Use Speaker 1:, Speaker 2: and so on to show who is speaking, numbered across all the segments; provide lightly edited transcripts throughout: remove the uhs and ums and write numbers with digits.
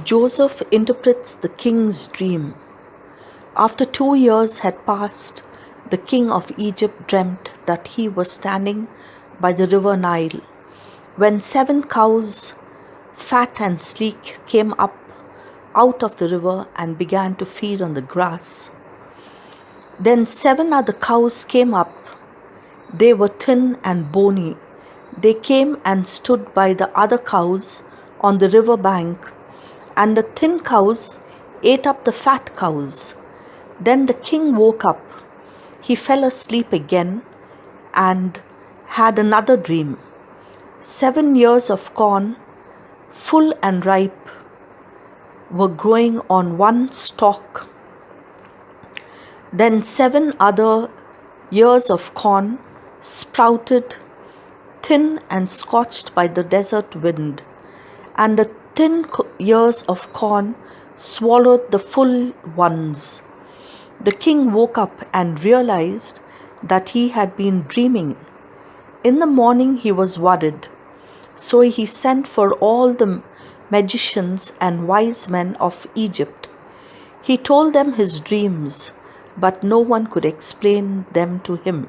Speaker 1: Joseph interprets the king's dream. After 2 years had passed, the king of Egypt dreamt that he was standing by the river Nile, when 7 cows, fat and sleek, came up out of the river and began to feed on the grass. Then 7 other cows came up. They were thin and bony. They came and stood by the other cows on the river bank, and the thin cows ate up the fat cows. Then the king woke up. He fell asleep again and had another dream. 7 years of corn, full and ripe, were growing on one stalk. Then 7 other years of corn sprouted, thin and scorched by the desert wind, and the thin ears of corn swallowed the full ones. The king woke up and realized that he had been dreaming. In the morning he was worried, so he sent for all the magicians and wise men of Egypt. He told them his dreams, but no one could explain them to him.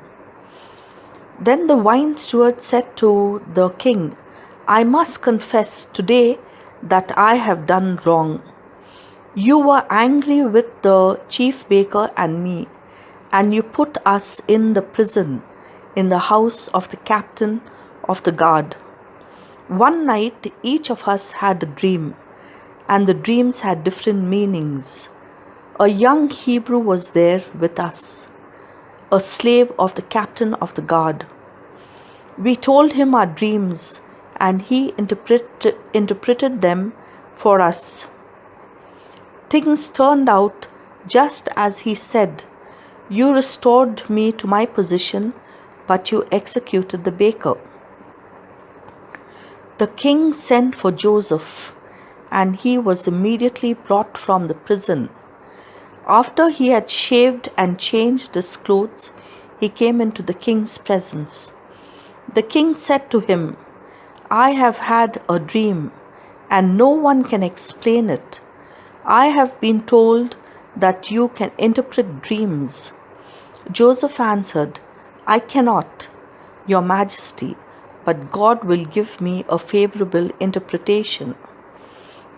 Speaker 1: Then the wine steward said to the king, "I must confess today that I have done wrong. You were angry with the chief baker and me, and you put us in the prison in the house of the captain of the guard. One night each of us had a dream, and the dreams had different meanings. A young Hebrew was there with us, a slave of the captain of the guard. We told him our dreams, and he interpreted them for us. Things turned out just as he said. You restored me to my position, but you executed the baker." The king sent for Joseph, and he was immediately brought from the prison. After he had shaved and changed his clothes, he came into the king's presence. The king said to him, "I have had a dream, and no one can explain it. I have been told that you can interpret dreams." Joseph answered, "I cannot, Your Majesty, but God will give me a favorable interpretation."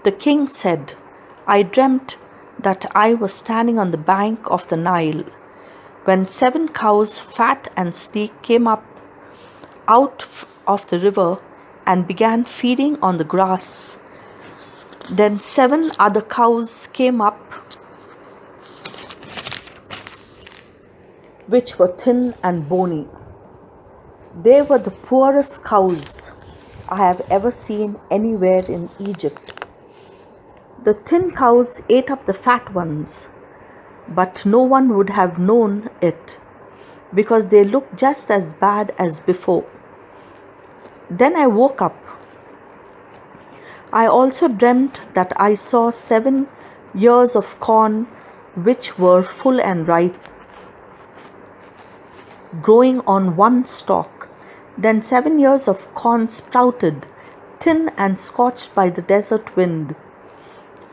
Speaker 1: The king said, "I dreamt that I was standing on the bank of the Nile, when 7 cows, fat and sleek, came up out of the river and began feeding on the grass. Then 7 other cows came up, which were thin and bony. They were the poorest cows I have ever seen anywhere in Egypt. The thin cows ate up the fat ones, but no one would have known it, because they looked just as bad as before. Then I woke up. I also dreamt that I saw 7 years of corn, which were full and ripe, growing on one stalk. Then 7 years of corn sprouted, thin and scorched by the desert wind,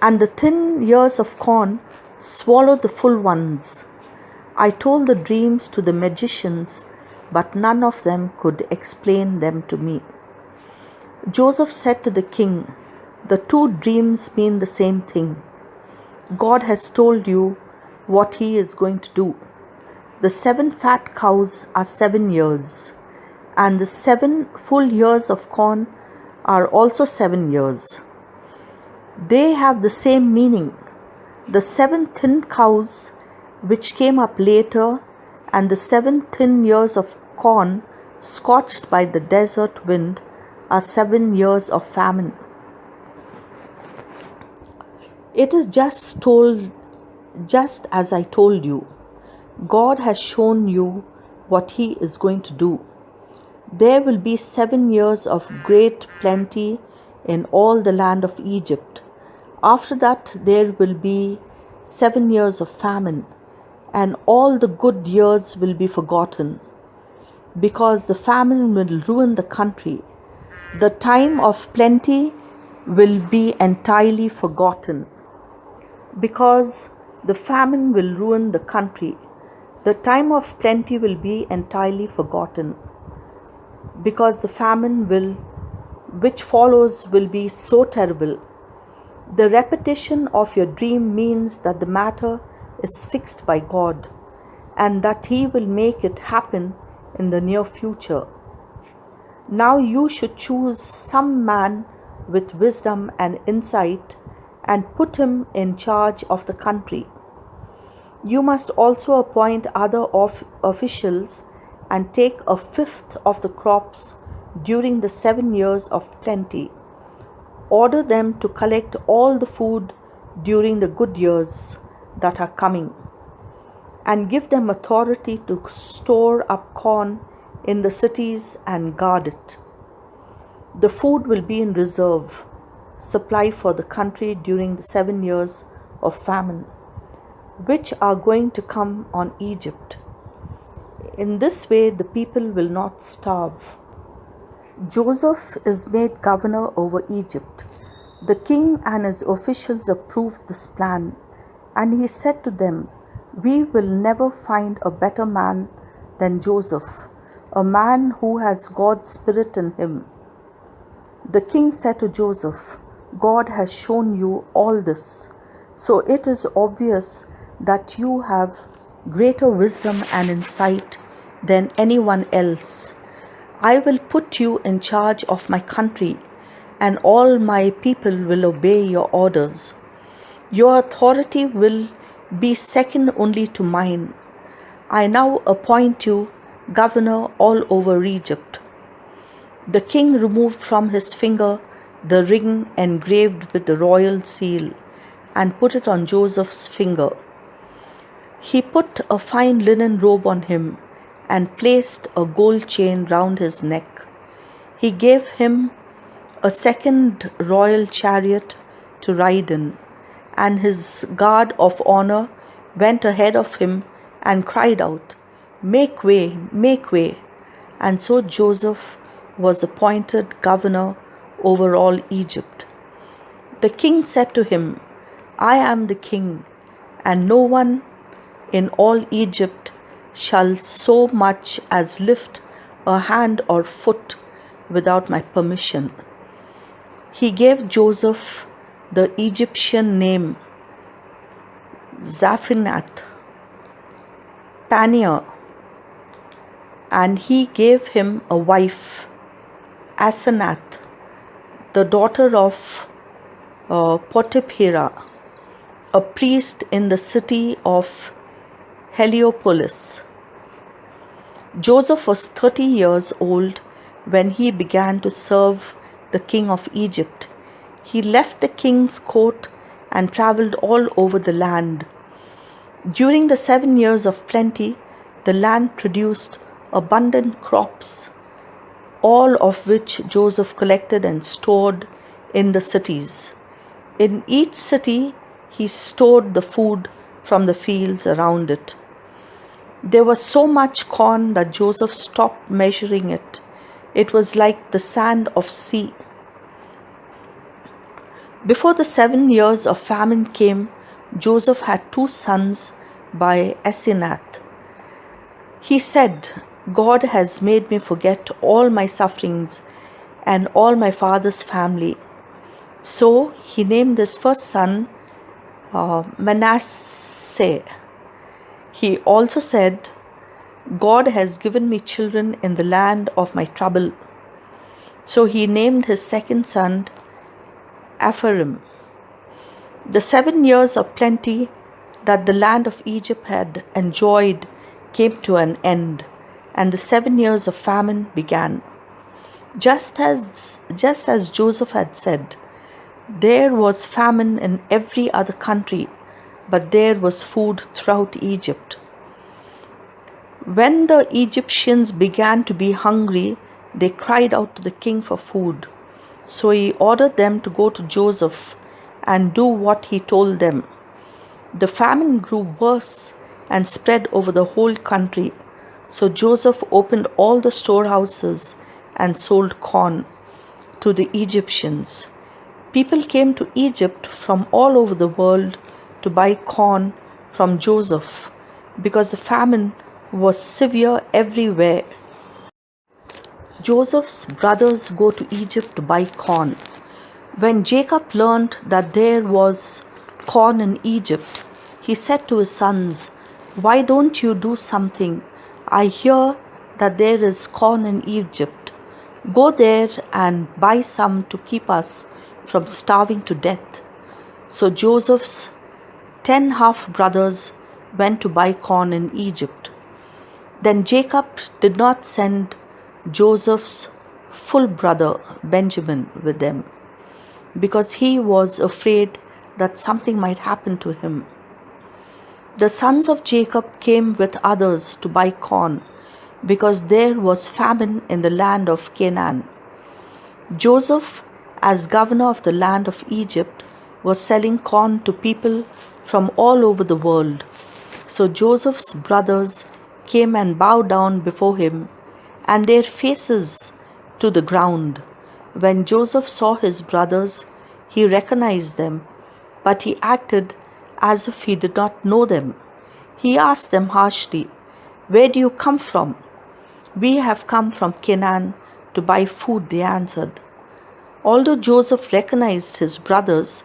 Speaker 1: and the thin ears of corn swallowed the full ones. I told the dreams to the magicians, but none of them could explain them to me." Joseph said to the king, "The 2 dreams mean the same thing. God has told you what he is going to do. The 7 fat cows are 7 years, and the 7 full years of corn are also 7 years. They have the same meaning. The 7 thin cows, which came up later, and the 7 thin years of corn scorched by the desert wind, are 7 years of famine. It is just as I told you. God has shown you what he is going to do. There will be 7 years of great plenty in all the land of Egypt. After that, there will be 7 years of famine, and all the good years will be forgotten, because the famine will ruin the country. The time of plenty will be entirely forgotten because the famine will ruin the country. The time of plenty will be entirely forgotten because the famine which follows will be so terrible. The repetition of your dream means that the matter is fixed by God and that He will make it happen in the near future. Now you should choose some man with wisdom and insight and put him in charge of the country. You must also appoint other officials and take a fifth of the crops during the 7 years of plenty. Order them to collect all the food during the good years that are coming, and give them authority to store up corn in the cities and guard it. The food will be in reserve supply for the country during the 7 years of famine, which are going to come on Egypt. In this way, the people will not starve. Joseph is made governor over Egypt. The king and his officials approved this plan, and he said to them, "We will never find a better man than Joseph, a man who has God's Spirit in him." The king said to Joseph, "God has shown you all this, so it is obvious that you have greater wisdom and insight than anyone else. I will put you in charge of my country, and all my people will obey your orders. Your authority will be second only to mine. I now appoint you governor all over Egypt." The king removed from his finger the ring engraved with the royal seal and put it on Joseph's finger. He put a fine linen robe on him and placed a gold chain round his neck. He gave him a second royal chariot to ride in, and his guard of honor went ahead of him and cried out, "Make way, make way." And so Joseph was appointed governor over all Egypt. The king said to him, "I am the king, and no one in all Egypt shall so much as lift a hand or foot without my permission." He gave Joseph the Egyptian name Zaphenath Paneah, and he gave him a wife, Asenath, the daughter of Potipherah, a priest in the city of Heliopolis. Joseph was 30 years old when he began to serve the king of Egypt. He left the king's court and traveled all over the land. During the 7 years of plenty, the land produced abundant crops, all of which Joseph collected and stored in the cities. In each city, he stored the food from the fields around it. There was so much corn that Joseph stopped measuring it. It was like the sand of sea. Before the 7 years of famine came, Joseph had 2 sons by Asenath. He said, "God has made me forget all my sufferings and all my father's family." So he named his first son Manasseh. He also said, "God has given me children in the land of my trouble." So he named his second son Ephraim. The 7 years of plenty that the land of Egypt had enjoyed came to an end, and the 7 years of famine began. Just as Joseph had said, there was famine in every other country, but there was food throughout Egypt. When the Egyptians began to be hungry, they cried out to the king for food. So he ordered them to go to Joseph and do what he told them. The famine grew worse and spread over the whole country. So Joseph opened all the storehouses and sold corn to the Egyptians. People came to Egypt from all over the world to buy corn from Joseph because the famine was severe everywhere. Joseph's brothers go to Egypt to buy corn. When Jacob learned that there was corn in Egypt, he said to his sons, "Why don't you do something? I hear that there is corn in Egypt. Go there and buy some to keep us from starving to death." So Joseph's 10 half brothers went to buy corn in Egypt. Then Jacob did not send Joseph's full brother Benjamin with them, because he was afraid that something might happen to him. The sons of Jacob came with others to buy corn, because there was famine in the land of Canaan. Joseph, as governor of the land of Egypt, was selling corn to people from all over the world. So Joseph's brothers came and bowed down before him, and their faces to the ground. When Joseph saw his brothers, he recognized them, but he acted as if he did not know them. He asked them harshly, "Where do you come from?" "We have come from Canaan to buy food," they answered. Although Joseph recognized his brothers,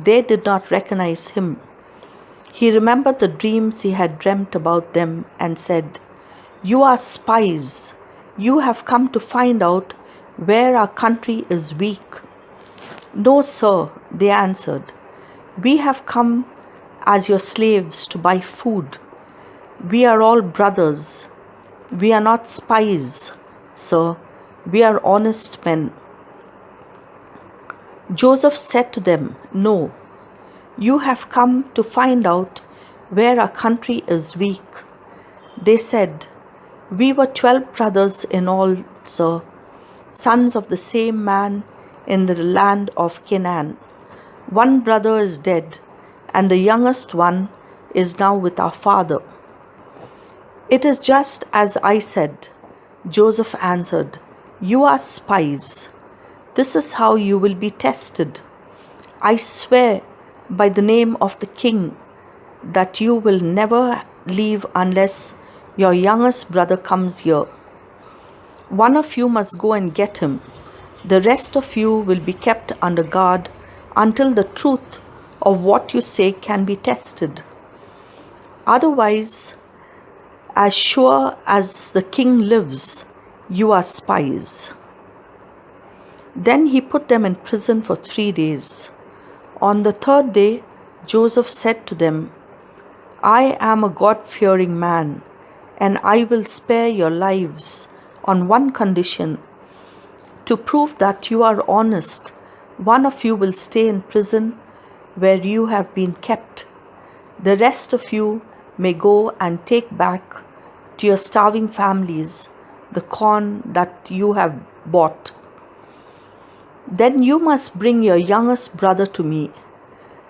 Speaker 1: they did not recognize him. He remembered the dreams he had dreamt about them and said, "You are spies. You have come to find out where our country is weak." "No, sir," they answered. "We have come as your slaves to buy food. We are all brothers. We are not spies, sir. We are honest men." Joseph said to them, "No, you have come to find out where our country is weak." They said, "We were 12 brothers in all, sir, sons of the same man in the land of Canaan. One brother is dead, and the youngest one is now with our father." "It is just as I said," Joseph answered. "You are spies. This is how you will be tested. I swear by the name of the king that you will never leave unless your youngest brother comes here. One of you must go and get him. The rest of you will be kept under guard until the truth of what you say can be tested. Otherwise, as sure as the king lives, you are spies." Then he put them in prison for 3 days. On the third day, Joseph said to them, "I am a God-fearing man, and I will spare your lives on one condition. To prove that you are honest, one of you will stay in prison where you have been kept. The rest of you may go and take back to your starving families the corn that you have bought. Then you must bring your youngest brother to me.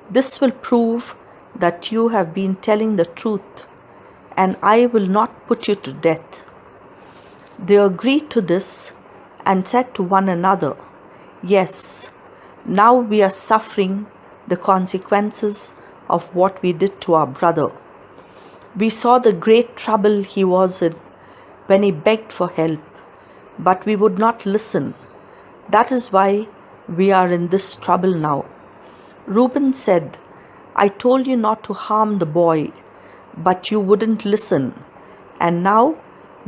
Speaker 1: This will prove that you have been telling the truth, and I will not put you to death." They agreed to this and said to one another, "Yes, now we are suffering the consequences of what we did to our brother. We saw the great trouble he was in when he begged for help, but we would not listen. That is why we are in this trouble now." Reuben said, "I told you not to harm the boy, but you wouldn't listen, and now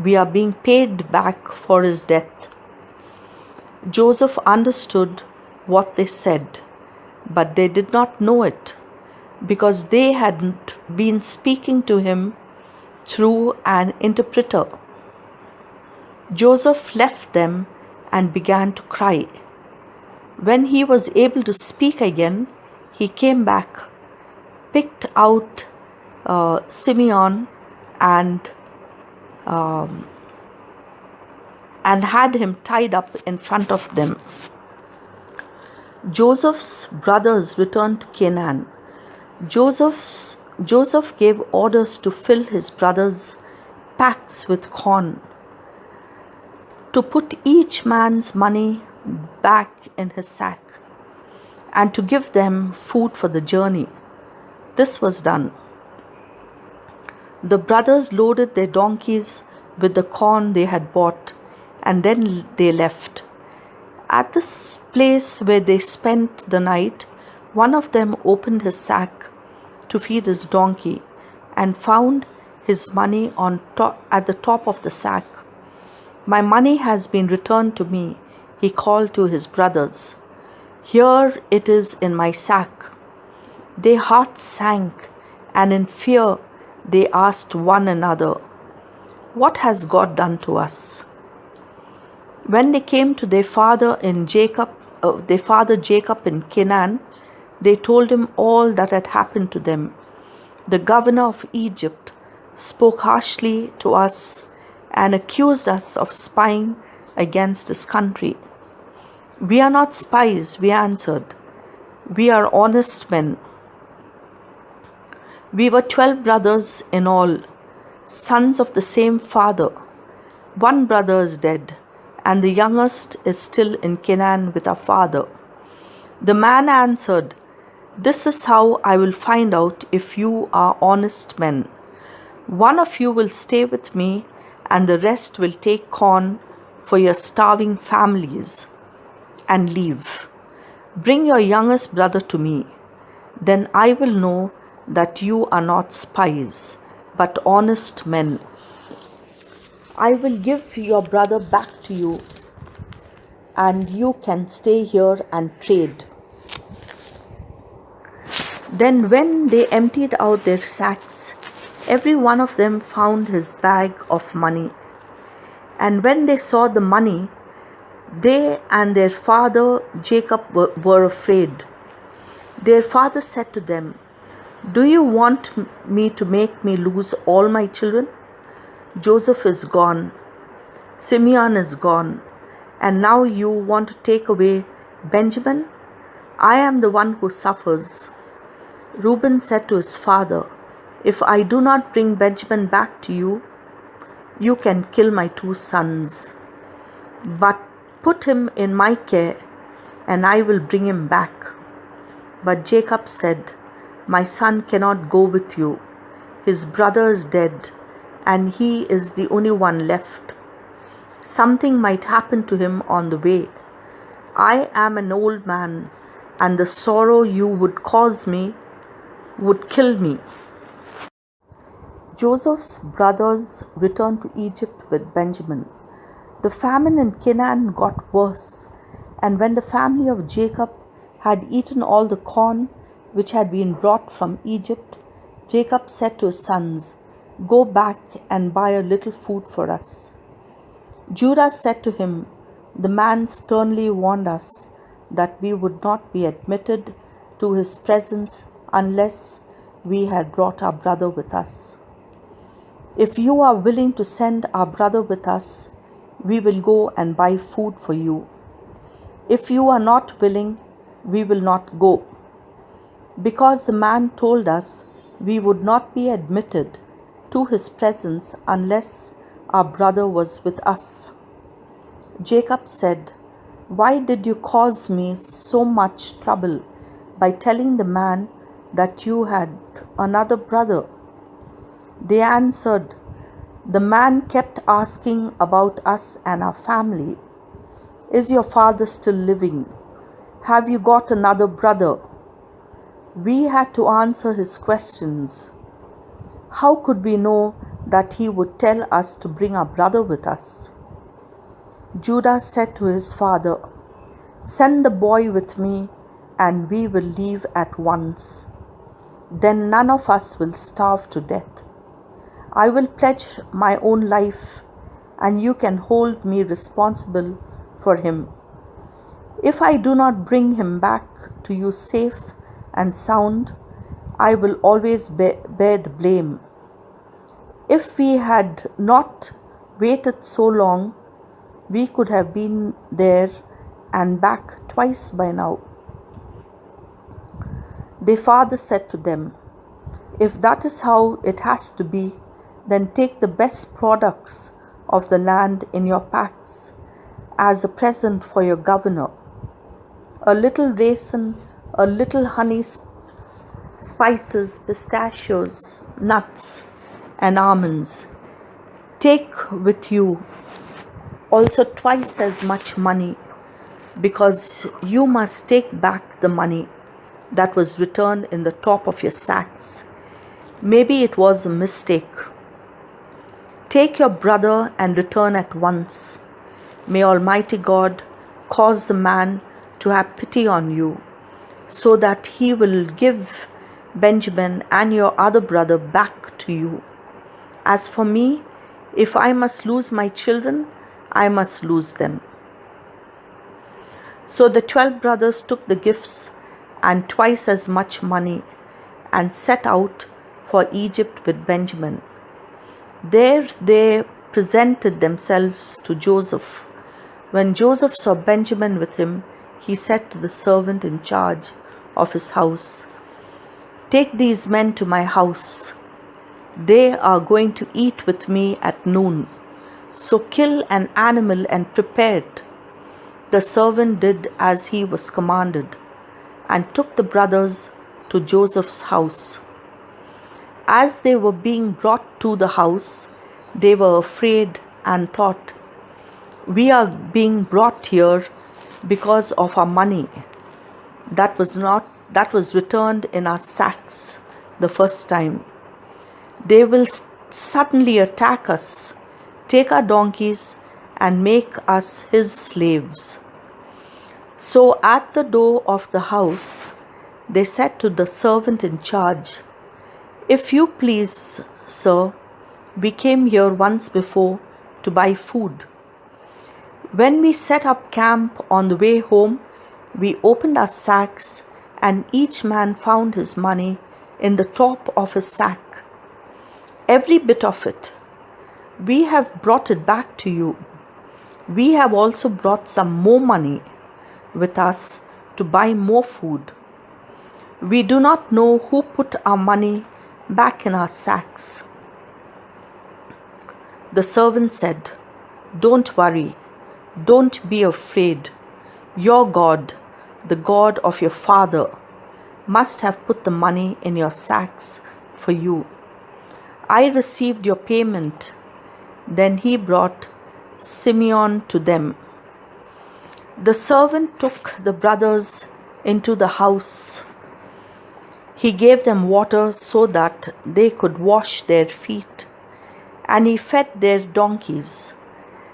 Speaker 1: we are being paid back for his death." Joseph understood what they said, but they did not know it, because they hadn't been speaking to him through an interpreter. Joseph left them and began to cry. When he was able to speak again, he came back, picked out Simeon and had him tied up in front of them. Joseph's brothers returned to Canaan. Joseph gave orders to fill his brothers' packs with corn, to put each man's money back in his sack. and to give them food for the journey. This was done. The brothers loaded their donkeys with the corn they had bought, and then they left. At this place where they spent the night, one of them opened his sack to feed his donkey and found his money at the top of the sack. "My money has been returned to me," he called to his brothers. "Here it is in my sack." Their hearts sank, and in fear they asked one another, "What has God done to us?" When they came to their father Jacob in Canaan, they told him all that had happened to them. "The governor of Egypt spoke harshly to us and accused us of spying against his country." "We are not spies," we answered. "We are honest men. We were 12 brothers in all, sons of the same father. One brother is dead, and the youngest is still in Canaan with our father." The man answered, "This is how I will find out if you are honest men. One of you will stay with me, and the rest will take corn for your starving families and leave. Bring your youngest brother to me. Then I will know that you are not spies, but honest men. I will give your brother back to you, and you can stay here and trade." Then when they emptied out their sacks, every one of them found his bag of money. And when they saw the money, they and their father Jacob were afraid. Their father said to them, "Do you want me to make me lose all my children? Joseph is gone, Simeon is gone, and now you want to take away Benjamin? I am the one who suffers." Reuben said to his father, "If I do not bring Benjamin back to you, you can kill my 2 sons. But put him in my care, and I will bring him back." But Jacob said, "My son cannot go with you. His brother is dead, and he is the only one left. Something might happen to him on the way. I am an old man, and the sorrow you would cause me would kill me." Joseph's brothers returned to Egypt with Benjamin. The famine in Canaan got worse, and when the family of Jacob had eaten all the corn which had been brought from Egypt, Jacob said to his sons, "Go back and buy a little food for us." Judah said to him, "The man sternly warned us that we would not be admitted to his presence unless we had brought our brother with us. If you are willing to send our brother with us, we will go and buy food for you. If you are not willing, we will not go." Because the man told us we would not be admitted to his presence unless our brother was with us. Jacob said, "Why did you cause me so much trouble by telling the man that you had another brother?" They answered, "The man kept asking about us and our family. 'Is your father still living? Have you got another brother?' We had to answer his questions. How could we know that he would tell us to bring our brother with us?" Judah said to his father, "Send the boy with me, and we will leave at once. Then none of us will starve to death. I will pledge my own life, and you can hold me responsible for him. If I do not bring him back to you safe and sound, I will always bear the blame. If we had not waited so long, we could have been there and back twice by now." Their father said to them, "If that is how it has to be, then take the best products of the land in your packs as a present for your governor: a little raisin a little honey, spices, pistachios, nuts, and almonds. Take with you also twice as much money, because you must take back the money that was returned in the top of your sacks. Maybe it was a mistake. Take your brother and return at once. May Almighty God cause the man to have pity on you, so that he will give Benjamin and your other brother back to you. As for me, if I must lose my children, I must lose them." So the 12 brothers took the gifts and twice as much money and set out for Egypt with Benjamin. There they presented themselves to Joseph. When Joseph saw Benjamin with him, he said to the servant in charge of his house, "Take these men to my house. They are going to eat with me at noon. So kill an animal and prepare it." The servant did as he was commanded and took the brothers to Joseph's house. As they were being brought to the house, they were afraid and thought, "We are being brought here because of our money that was returned in our sacks the first time. They will suddenly attack us, take our donkeys, and make us his slaves." So at the door of the house, they said to the servant in charge, "If you please, sir, we came here once before to buy food. When we set up camp on the way home, we opened our sacks, and each man found his money in the top of his sack. Every bit of it. We have brought it back to you. We have also brought some more money with us to buy more food. We do not know who put our money back in our sacks." The servant said, "Don't worry. Don't be afraid. Your God, the God of your father, must have put the money in your sacks for you. I received your payment." Then he brought Simeon to them. The servant took the brothers into the house. He gave them water so that they could wash their feet, and he fed their donkeys.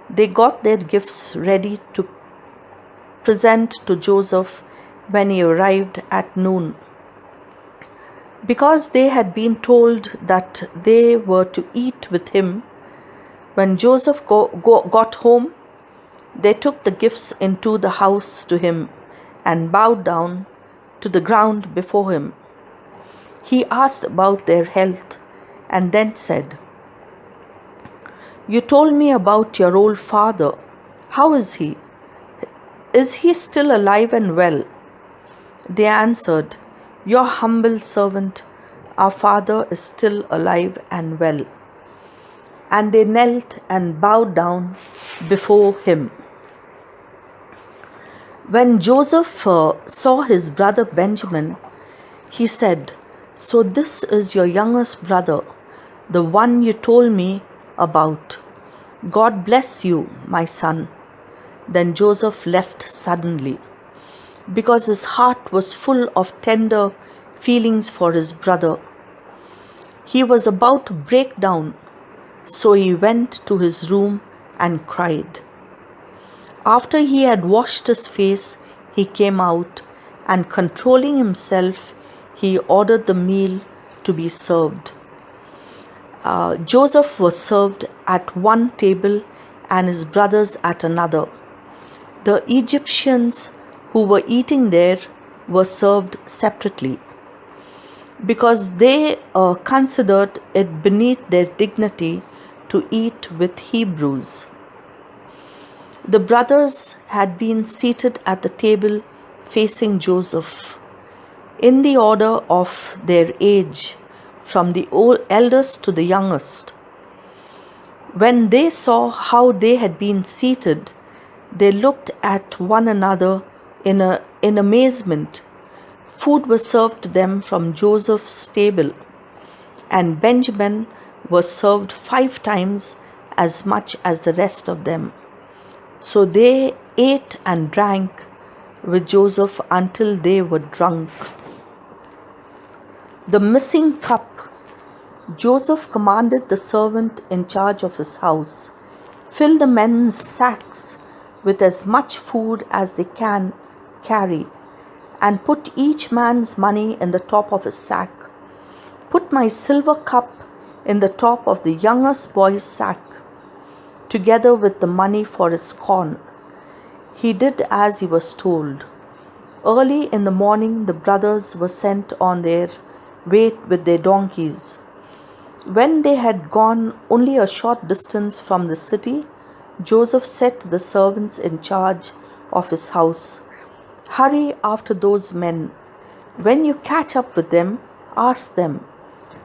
Speaker 1: They got their gifts ready to present to Joseph when he arrived at noon. Because they had been told that they were to eat with him, when Joseph got home, they took the gifts into the house to him and bowed down to the ground before him. He asked about their health and then said, "You told me about your old father. How is he? Is he still alive and well?" They answered, "Your humble servant, our father is still alive and well." And they knelt and bowed down before him. When Joseph saw his brother Benjamin, he said, "So this is your youngest brother, the one you told me about. God bless you, my son." Then Joseph left suddenly, because his heart was full of tender feelings for his brother. He was about to break down, so he went to his room and cried. After he had washed his face, he came out, and controlling himself, he ordered the meal to be served. Joseph was served at one table and his brothers at another. The Egyptians who were eating there were served separately, because they considered it beneath their dignity to eat with Hebrews. The brothers had been seated at the table facing Joseph, in the order of their age, from the eldest to the youngest. When they saw how they had been seated, they looked at one another in amazement, Food was served to them from Joseph's table, and Benjamin was served 5 times as much as the rest of them. So they ate and drank with Joseph until they were drunk. The missing cup. Joseph commanded the servant in charge of his house, "Fill the men's sacks with as much food as they can carry, and put each man's money in the top of his sack. Put my silver cup in the top of the youngest boy's sack, together with the money for his corn." He did as he was told. Early in the morning, the brothers were sent on their way with their donkeys. When they had gone only a short distance from the city, Joseph said to the servants in charge of his house, "Hurry after those men. When you catch up with them, ask them,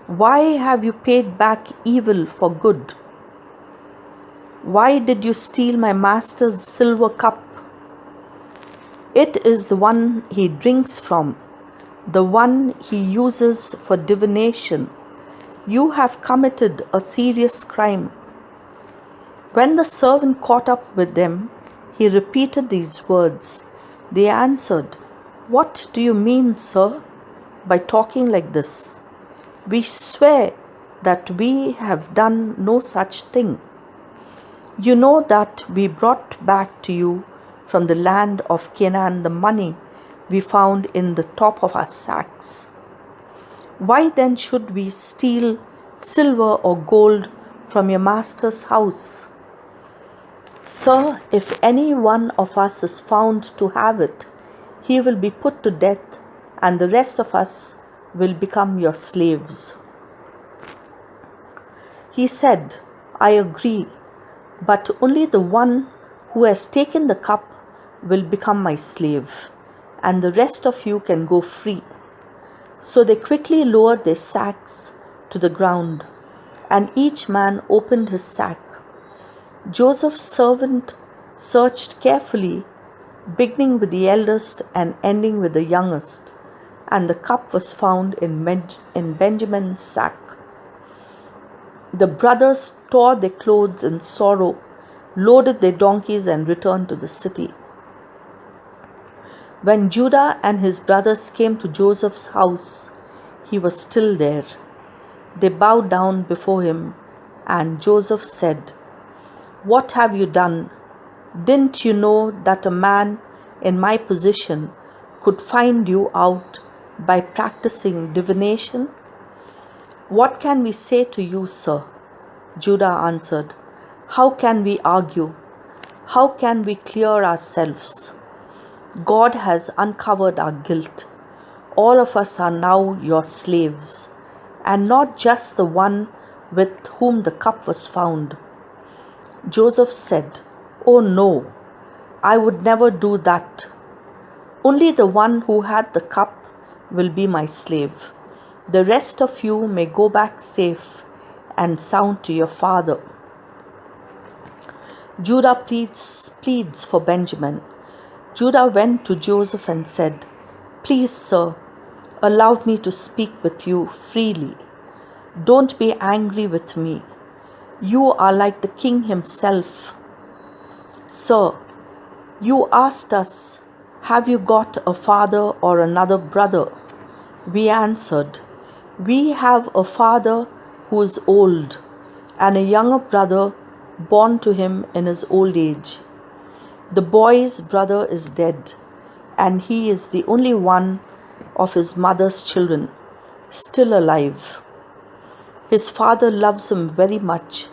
Speaker 1: 'Why have you paid back evil for good? Why did you steal my master's silver cup? It is the one he drinks from, the one he uses for divination. You have committed a serious crime." When the servant caught up with them, he repeated these words. They answered, "What do you mean, sir, by talking like this? We swear that we have done no such thing. You know that we brought back to you from the land of Canaan the money we found in the top of our sacks. Why then should we steal silver or gold from your master's house? Sir, if any one of us is found to have it, he will be put to death, and the rest of us will become your slaves." He said, "I agree, but only the one who has taken the cup will become my slave, and the rest of you can go free." So they quickly lowered their sacks to the ground, and each man opened his sack. Joseph's servant searched carefully, beginning with the eldest and ending with the youngest, and the cup was found in Benjamin's sack. The brothers tore their clothes in sorrow, loaded their donkeys, and returned to the city. When Judah and his brothers came to Joseph's house, he was still there. They bowed down before him, and Joseph said, "What have you done? Didn't you know that a man in my position could find you out by practicing divination?" "What can we say to you, sir?" Judah answered. "How can we argue? How can we clear ourselves? God has uncovered our guilt. All of us are now your slaves, and not just the one with whom the cup was found." Joseph said, "Oh no, I would never do that. Only the one who had the cup will be my slave. The rest of you may go back safe and sound to your father." Judah pleads for Benjamin. Judah went to Joseph and said, "Please, sir, allow me to speak with you freely. Don't be angry with me. You are like the king himself. Sir, you asked us, 'Have you got a father or another brother?' We answered, 'We have a father who is old, and a younger brother born to him in his old age. The boy's brother is dead, and he is the only one of his mother's children still alive. His father loves him very much.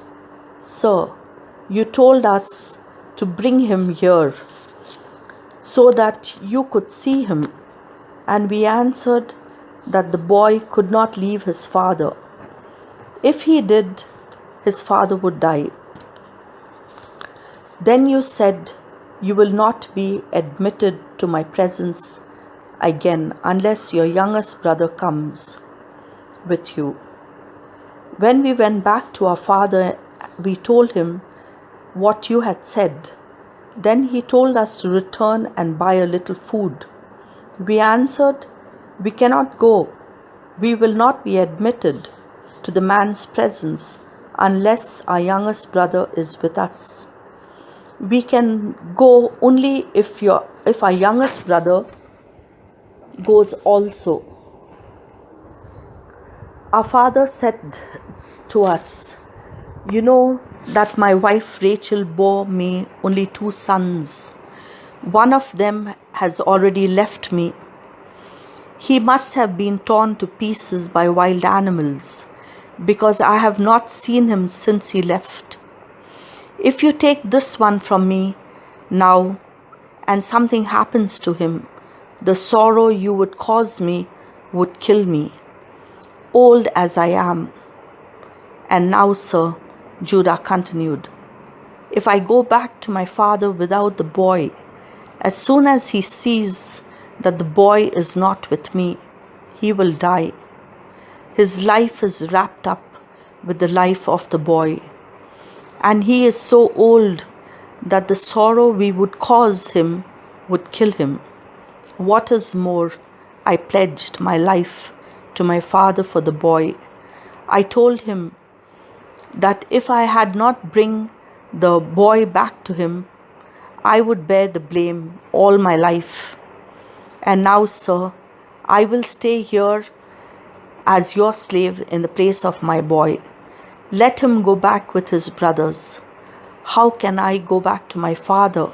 Speaker 1: Sir, you told us to bring him here so that you could see him, and we answered that the boy could not leave his father. If he did, his father would die. Then you said, you will not be admitted to my presence again unless your youngest brother comes with you.' When we went back to our father, we told him what you had said. Then he told us to return and buy a little food. We answered, We cannot go. We will not be admitted to the man's presence unless our youngest brother is with us. We can go only if our youngest brother goes also. Our father said to us, "You know that my wife Rachel bore me only 2 sons. One of them has already left me. He must have been torn to pieces by wild animals, because I have not seen him since he left. If you take this one from me now, and something happens to him, the sorrow you would cause me would kill me, old as I am." "And now, sir," Judah continued, "if I go back to my father without the boy, as soon as he sees that the boy is not with me, he will die. His life is wrapped up with the life of the boy, and he is so old that the sorrow we would cause him would kill him. What is more, I pledged my life to my father for the boy. I told him that if I had not bring the boy back to him, I would bear the blame all my life. And now, sir, I will stay here as your slave in the place of my boy. Let him go back with his brothers. How can I go back to my father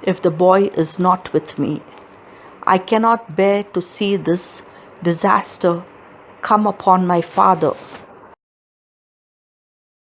Speaker 1: if the boy is not with me? I cannot bear to see this disaster come upon my father."